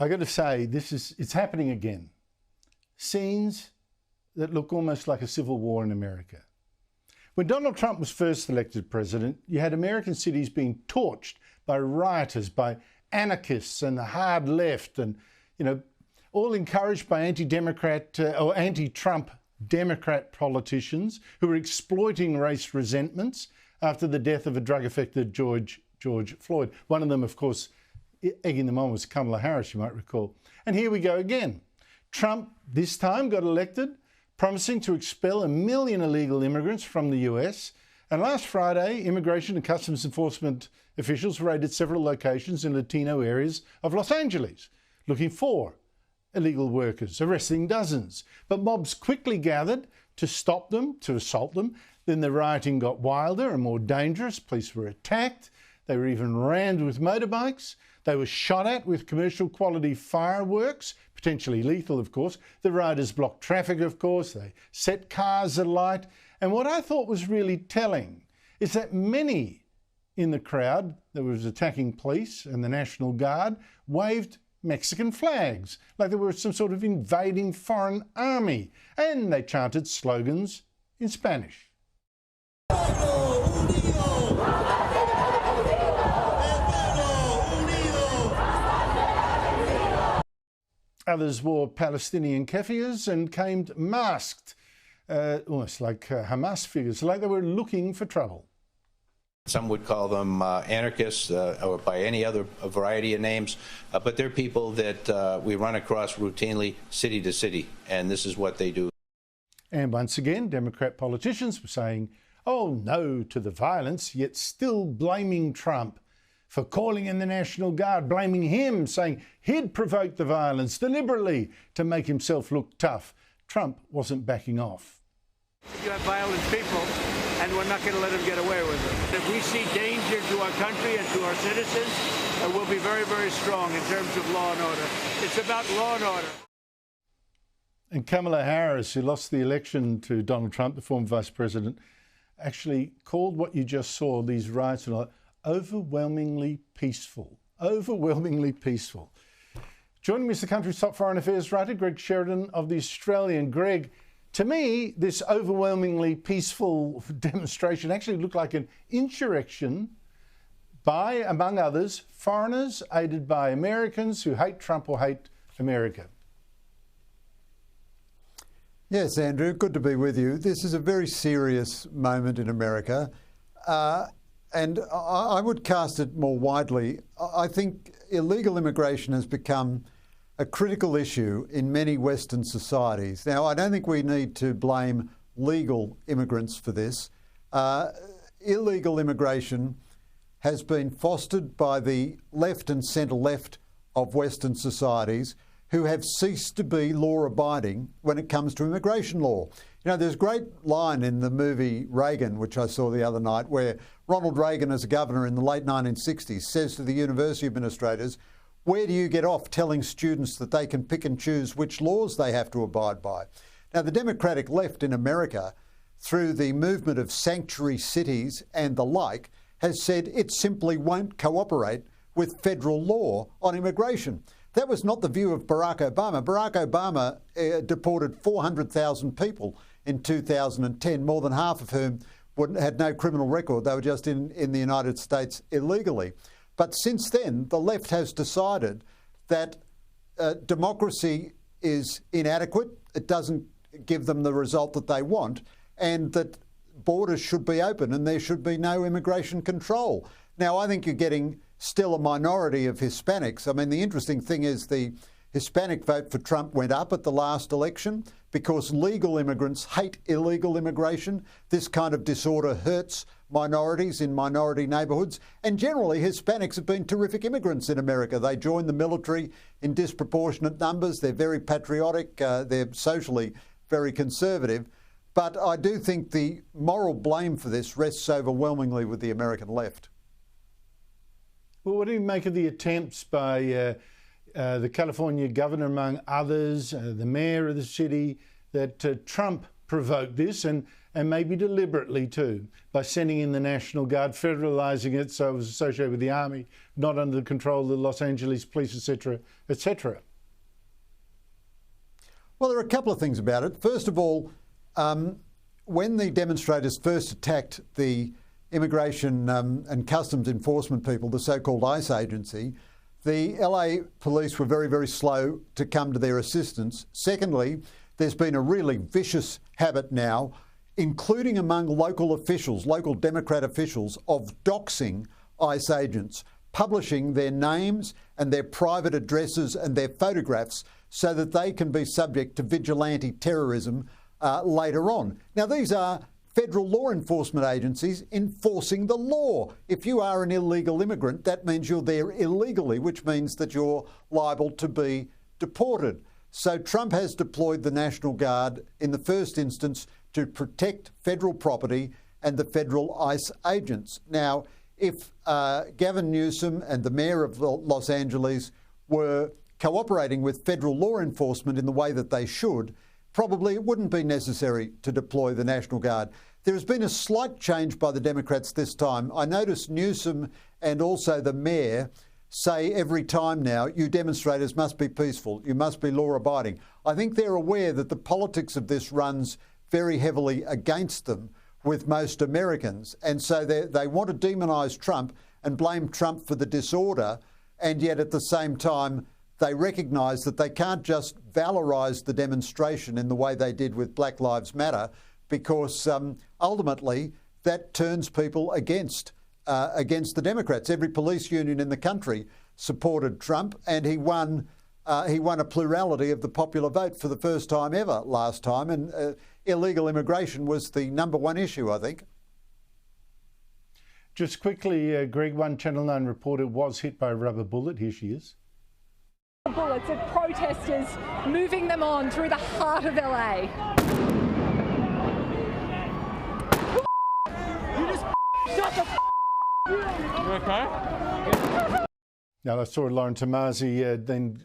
I got to say, it's happening again. Scenes that look almost like a civil war in America. When Donald Trump was first elected president, you had American cities being torched by rioters, by anarchists and the hard left, and, all encouraged by anti-Democrat or anti-Trump Democrat politicians who were exploiting race resentments after the death of a drug-affected George Floyd. One of them, of course, egging them on was Kamala Harris, you might recall. And here we go again. Trump this time got elected, promising to expel 1 million illegal immigrants from the US. And last Friday, Immigration and Customs Enforcement officials raided several locations in Latino areas of Los Angeles, looking for illegal workers, arresting dozens. But mobs quickly gathered to stop them, to assault them. Then the rioting got wilder and more dangerous. Police were attacked. They were even rammed with motorbikes. They were shot at with commercial quality fireworks, potentially lethal, of course. The rioters blocked traffic, of course. They set cars alight. And what I thought was really telling is that many in the crowd that was attacking police and the National Guard waved Mexican flags, like they were some sort of invading foreign army. And they chanted slogans in Spanish. Others wore Palestinian keffiyehs and came masked, almost like Hamas figures, like they were looking for trouble. Some would call them anarchists or by any other variety of names, but they're people that we run across routinely city to city, and this is what they do. And once again, Democrat politicians were saying, oh no to the violence, yet still blaming Trump for calling in the National Guard, blaming him, saying he'd provoked the violence deliberately to make himself look tough. Trump wasn't backing off. You have violent people, and we're not going to let them get away with it. If we see danger to our country and to our citizens, we'll be very, very strong in terms of law and order. It's about law and order. And Kamala Harris, who lost the election to Donald Trump, the former vice president, actually called what you just saw, these riots, overwhelmingly peaceful. Overwhelmingly peaceful. Joining me is the country's top foreign affairs writer, Greg Sheridan of The Australian. Greg, to me, this overwhelmingly peaceful demonstration actually looked like an insurrection by, among others, foreigners aided by Americans who hate Trump or hate America. Yes, Andrew, good to be with you. This is a very serious moment in America. And I would cast it more widely. I think illegal immigration has become a critical issue in many Western societies. Now, I don't think we need to blame legal immigrants for this. Illegal immigration has been fostered by the left and centre-left of Western societies who have ceased to be law-abiding when it comes to immigration law. There's a great line in the movie Reagan, which I saw the other night, where Ronald Reagan, as a governor in the late 1960s, says to the university administrators, where do you get off telling students that they can pick and choose which laws they have to abide by? Now, the Democratic left in America, through the movement of sanctuary cities and the like, has said it simply won't cooperate with federal law on immigration. That was not the view of Barack Obama. Barack Obama deported 400,000 people in 2010, more than half of whom had no criminal record. They were just in the United States illegally. But since then, the left has decided that democracy is inadequate. It doesn't give them the result that they want, and that borders should be open and there should be no immigration control. Now, I think you're getting still a minority of Hispanics. I mean, the interesting thing is the Hispanic vote for Trump went up at the last election because legal immigrants hate illegal immigration. This kind of disorder hurts minorities in minority neighbourhoods. And generally, Hispanics have been terrific immigrants in America. They join the military in disproportionate numbers. They're very patriotic. They're socially very conservative. But I do think the moral blame for this rests overwhelmingly with the American left. Well, what do you make of the attempts by the California governor, among others, the mayor of the city, that Trump provoked this, and and maybe deliberately too, by sending in the National Guard, federalising it so it was associated with the army, not under the control of the Los Angeles police, etc., etc.? Well, there are a couple of things about it. First of all, when the demonstrators first attacked the Immigration and Customs Enforcement people, the so-called ICE agency, the LA police were very, very slow to come to their assistance. Secondly, there's been a really vicious habit now, including among local officials, local Democrat officials, of doxing ICE agents, publishing their names and their private addresses and their photographs so that they can be subject to vigilante terrorism later on. Now, these are federal law enforcement agencies enforcing the law. If you are an illegal immigrant, that means you're there illegally, which means that you're liable to be deported. So Trump has deployed the National Guard in the first instance to protect federal property and the federal ICE agents. Now, if Gavin Newsom and the mayor of Los Angeles were cooperating with federal law enforcement in the way that they should, probably it wouldn't be necessary to deploy the National Guard. There has been a slight change by the Democrats this time. I noticed Newsom and also the mayor say every time now, you demonstrators must be peaceful, you must be law-abiding. I think they're aware that the politics of this runs very heavily against them with most Americans. And so they want to demonise Trump and blame Trump for the disorder, and yet at the same time, they recognise that they can't just valorise the demonstration in the way they did with Black Lives Matter, because ultimately that turns people against the Democrats. Every police union in the country supported Trump, and he won a plurality of the popular vote for the first time ever last time, and illegal immigration was the #1 issue, I think. Just quickly, Greg, one Channel 9 reporter was hit by a rubber bullet. Here she is. Bullets of protesters moving them on through the heart of LA. You just shut the You okay? Now, I saw Lauren Tomasi then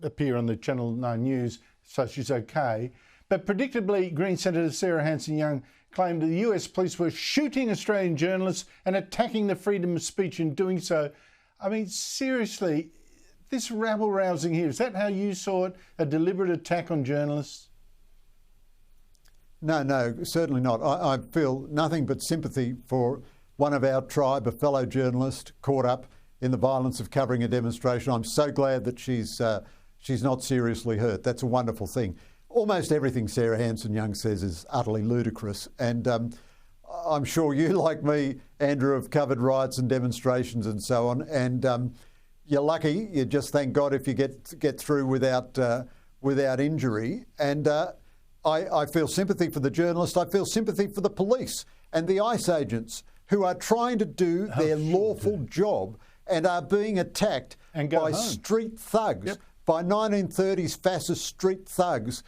appear on the Channel 9 News, so she's okay. But predictably, Green Senator Sarah Hanson-Young claimed that the US police were shooting Australian journalists and attacking the freedom of speech in doing so. I mean, seriously, this rabble-rousing here, is that how you saw it, a deliberate attack on journalists? No, certainly not. I feel nothing but sympathy for one of our tribe, a fellow journalist, caught up in the violence of covering a demonstration. I'm so glad that she's not seriously hurt. That's a wonderful thing. Almost everything Sarah Hanson-Young says is utterly ludicrous, and I'm sure you, like me, Andrew, have covered riots and demonstrations and so on, and you're lucky. You just thank God if you get through without injury. And I feel sympathy for the journalist. I feel sympathy for the police and the ICE agents who are trying to do their lawful job and are being attacked by street thugs, by 1930s fascist street thugs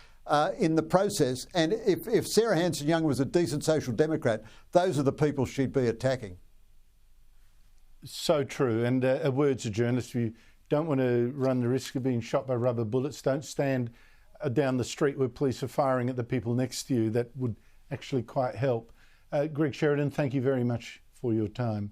in the process. And if Sarah Hanson-Young was a decent social democrat, those are the people she'd be attacking. So true. And a word to journalists, if you don't want to run the risk of being shot by rubber bullets, don't stand down the street where police are firing at the people next to you. That would actually quite help. Greg Sheridan, thank you very much for your time.